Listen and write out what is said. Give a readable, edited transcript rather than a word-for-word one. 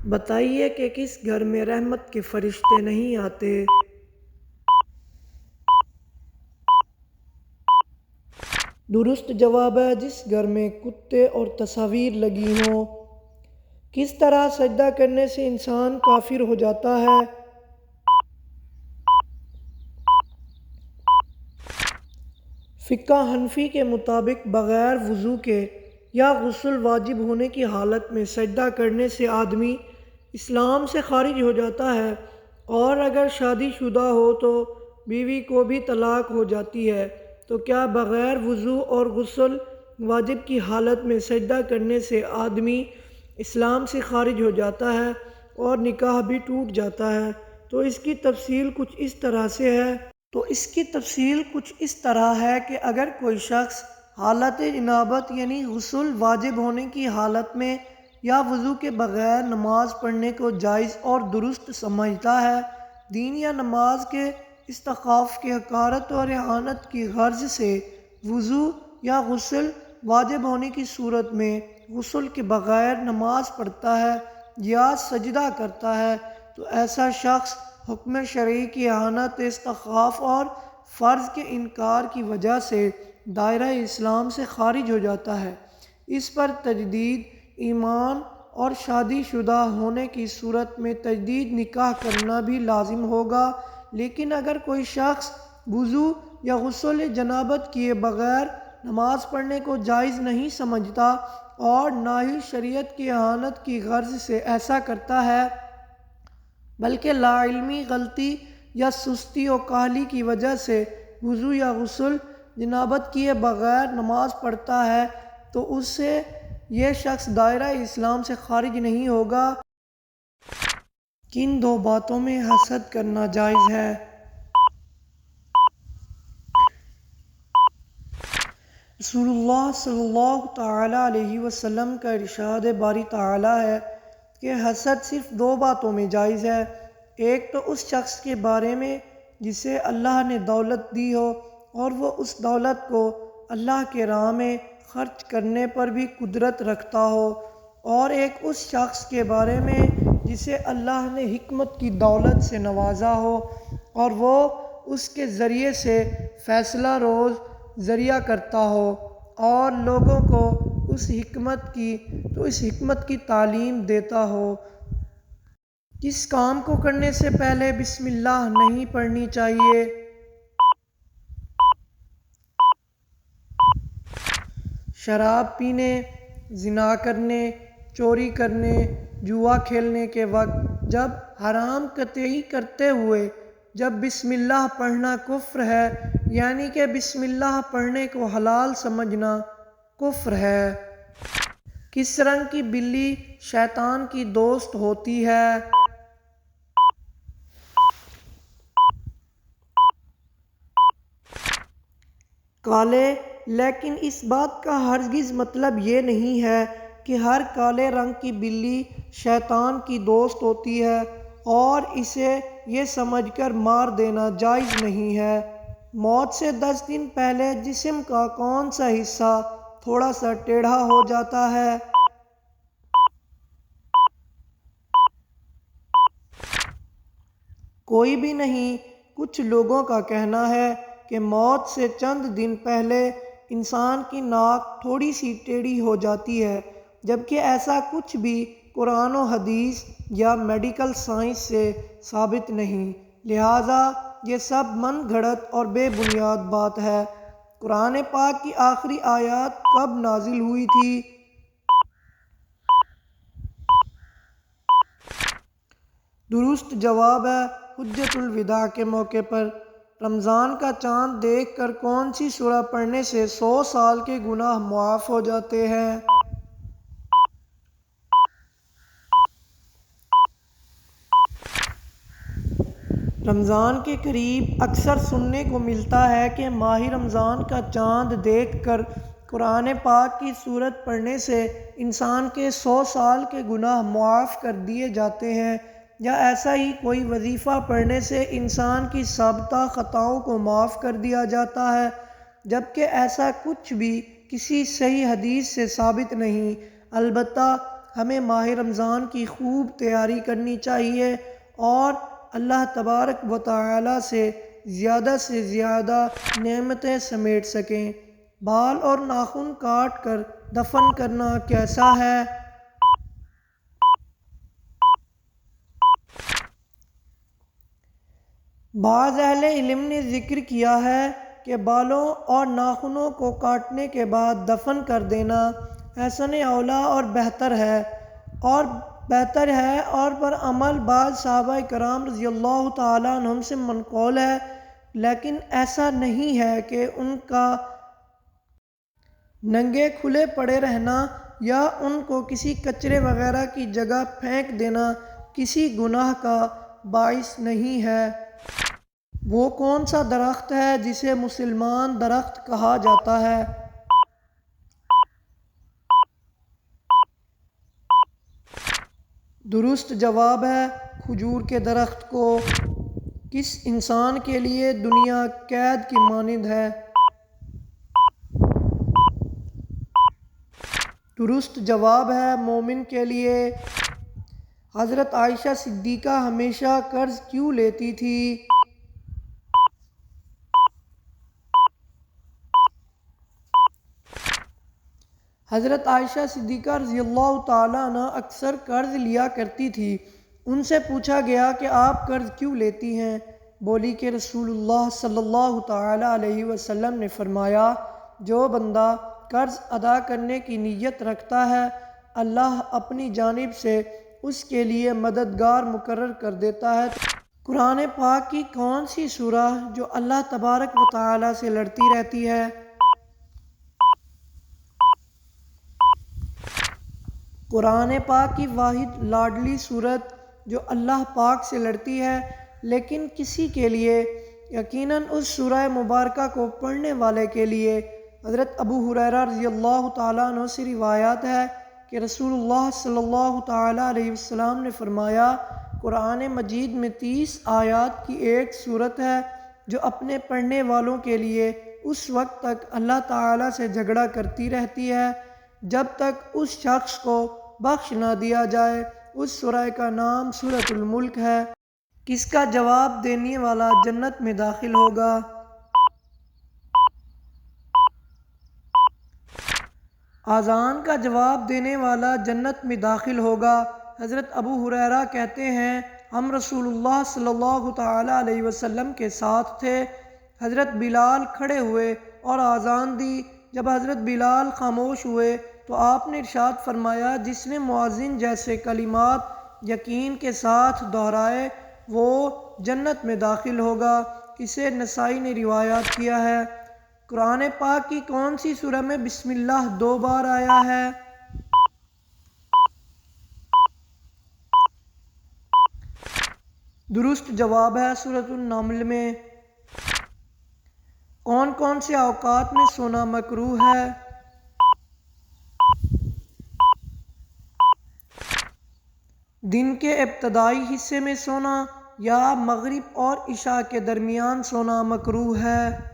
بتائیے کہ کس گھر میں رحمت کے فرشتے نہیں آتے؟ درست جواب ہے جس گھر میں کتے اور تصاویر لگی ہوں۔ کس طرح سجدہ کرنے سے انسان کافر ہو جاتا ہے؟ فقہ حنفی کے مطابق بغیر وضو کے یا غسل واجب ہونے کی حالت میں سجدہ کرنے سے آدمی اسلام سے خارج ہو جاتا ہے، اور اگر شادی شدہ ہو تو بیوی کو بھی طلاق ہو جاتی ہے۔ تو کیا بغیر وضو اور غسل واجب کی حالت میں سجدہ کرنے سے آدمی اسلام سے خارج ہو جاتا ہے اور نکاح بھی ٹوٹ جاتا ہے؟ تو اس کی تفصیل کچھ اس طرح ہے کہ اگر کوئی شخص حالت جنابت یعنی غسل واجب ہونے کی حالت میں یا وضو کے بغیر نماز پڑھنے کو جائز اور درست سمجھتا ہے، دین یا نماز کے استحقاق کی حقارت اور اہانت کی غرض سے وضو یا غسل واجب ہونے کی صورت میں غسل کے بغیر نماز پڑھتا ہے یا سجدہ کرتا ہے، تو ایسا شخص حکم شرعی کی اہانت، استخفاف اور فرض کے انکار کی وجہ سے دائرہ اسلام سے خارج ہو جاتا ہے۔ اس پر تجدید ایمان اور شادی شدہ ہونے کی صورت میں تجدید نکاح کرنا بھی لازم ہوگا۔ لیکن اگر کوئی شخص وضو یا غسل جنابت کیے بغیر نماز پڑھنے کو جائز نہیں سمجھتا اور نہ ہی شریعت کی اہانت کی غرض سے ایسا کرتا ہے، بلکہ لاعلمی، غلطی یا سستی و کاہلی کی وجہ سے وضو یا غسل جنابت کیے بغیر نماز پڑھتا ہے، تو اس سے یہ شخص دائرہ اسلام سے خارج نہیں ہوگا۔ کن دو باتوں میں حسد کرنا جائز ہے؟ رسول اللہ صلی اللہ تعالیٰ علیہ وسلم کا ارشاد باری تعالیٰ ہے کہ حسد صرف دو باتوں میں جائز ہے۔ ایک تو اس شخص کے بارے میں جسے اللہ نے دولت دی ہو اور وہ اس دولت کو اللہ کے راہ میں خرچ کرنے پر بھی قدرت رکھتا ہو، اور ایک اس شخص کے بارے میں جسے اللہ نے حکمت کی دولت سے نوازا ہو اور وہ اس کے ذریعے سے فیصلہ روز ذریعہ کرتا ہو اور لوگوں کو اس حکمت کی تعلیم دیتا ہو۔ کس کام کو کرنے سے پہلے بسم اللہ نہیں پڑھنی چاہیے؟ شراب پینے، زنا کرنے، چوری کرنے، جوا کھیلنے کے وقت جب حرام قطعی کرتے ہوئے جب بسم اللہ پڑھنا کفر ہے، یعنی کہ بسم اللہ پڑھنے کو حلال سمجھنا کفر ہے۔ کس رنگ کی بلی شیطان کی دوست ہوتی ہے؟ کالے، لیکن اس بات کا ہرگز مطلب یہ نہیں ہے کہ ہر کالے رنگ کی بلی شیطان کی دوست ہوتی ہے اور اسے یہ سمجھ کر مار دینا جائز نہیں ہے۔ موت سے 10 دن پہلے جسم کا کون سا حصہ تھوڑا سا ٹیڑھا ہو جاتا ہے؟ کوئی بھی نہیں۔ کچھ لوگوں کا کہنا ہے کہ موت سے چند دن پہلے انسان کی ناک تھوڑی سی ٹیڑھی ہو جاتی ہے، جبکہ ایسا کچھ بھی قرآن و حدیث یا میڈیکل سائنس سے ثابت نہیں، لہٰذا یہ سب من گھڑت اور بے بنیاد بات ہے۔ قرآن پاک کی آخری آیات کب نازل ہوئی تھی؟ درست جواب ہے حجۃ الوداع کے موقع پر۔ رمضان کا چاند دیکھ کر کون سی سورہ پڑھنے سے 100 سال کے گناہ معاف ہو جاتے ہیں؟ رمضان کے قریب اکثر سننے کو ملتا ہے کہ ماہ رمضان کا چاند دیکھ کر قرآن پاک کی سورت پڑھنے سے انسان کے 100 سال کے گناہ معاف کر دیے جاتے ہیں، یا ایسا ہی کوئی وظیفہ پڑھنے سے انسان کی سابقہ خطاؤں کو معاف کر دیا جاتا ہے، جبکہ ایسا کچھ بھی کسی صحیح حدیث سے ثابت نہیں۔ البتہ ہمیں ماہ رمضان کی خوب تیاری کرنی چاہیے اور اللہ تبارک و تعالی سے زیادہ نعمتیں سمیٹ سکیں۔ بال اور ناخن کاٹ کر دفن کرنا کیسا ہے؟ بعض اہل علم نے ذکر کیا ہے کہ بالوں اور ناخنوں کو کاٹنے کے بعد دفن کر دینا احسن اولیٰ اور بہتر ہے اور پر عمل بعض صحابہ کرام رضی اللہ تعالیٰ عنہم سے منقول ہے، لیکن ایسا نہیں ہے کہ ان کا ننگے کھلے پڑے رہنا یا ان کو کسی کچرے وغیرہ کی جگہ پھینک دینا کسی گناہ کا باعث نہیں ہے۔ وہ کون سا درخت ہے جسے مسلمان درخت کہا جاتا ہے؟ درست جواب ہے کھجور کے درخت کو۔ کس انسان کے لیے دنیا قید کی مانند ہے؟ درست جواب ہے مومن کے لیے۔ حضرت عائشہ صدیقہ ہمیشہ قرض کیوں لیتی تھی؟ حضرت عائشہ صدیقہ رضی اللہ تعالیٰ عنہ اکثر قرض لیا کرتی تھی۔ ان سے پوچھا گیا کہ آپ قرض کیوں لیتی ہیں؟ بولی کہ رسول اللہ صلی اللہ تعالیٰ علیہ وسلم نے فرمایا، جو بندہ قرض ادا کرنے کی نیت رکھتا ہے اللہ اپنی جانب سے اس کے لیے مددگار مقرر کر دیتا ہے۔ قرآن پاک کی کون سی سورہ جو اللہ تبارک و تعالیٰ سے لڑتی رہتی ہے؟ قرآن پاک کی واحد لاڈلی صورت جو اللہ پاک سے لڑتی ہے، لیکن کسی کے لیے یقیناً اس سورہ مبارکہ کو پڑھنے والے کے لیے حضرت ابو ہریرہ رضی اللہ تعالیٰ عنہ سے روایت ہے کہ رسول اللہ صلی اللہ تعالیٰ علیہ وسلم نے فرمایا، قرآن مجید میں 30 آیات کی ایک صورت ہے جو اپنے پڑھنے والوں کے لیے اس وقت تک اللہ تعالیٰ سے جھگڑا کرتی رہتی ہے جب تک اس شخص کو بخش نہ دیا جائے۔ اس سورہ کا نام سورۃ الملک ہے۔ کس کا جواب دینے والا جنت میں داخل ہوگا؟ اذان کا جواب دینے والا جنت میں داخل ہوگا۔ حضرت ابو ہریرہ کہتے ہیں، ہم رسول اللہ صلی اللہ تعالیٰ علیہ وسلم کے ساتھ تھے۔ حضرت بلال کھڑے ہوئے اور اذان دی۔ جب حضرت بلال خاموش ہوئے تو آپ نے ارشاد فرمایا، جس نے مؤذن جیسے کلمات یقین کے ساتھ دہرائے وہ جنت میں داخل ہوگا۔ اسے نسائی نے روایت کیا ہے۔ قرآن پاک کی کون سی سورہ میں بسم اللہ 2 بار آیا ہے؟ درست جواب ہے سورۃ النمل میں۔ کون کون سے اوقات میں سونا مکروہ ہے؟ دن کے ابتدائی حصے میں سونا یا مغرب اور عشاء کے درمیان سونا مکروہ ہے۔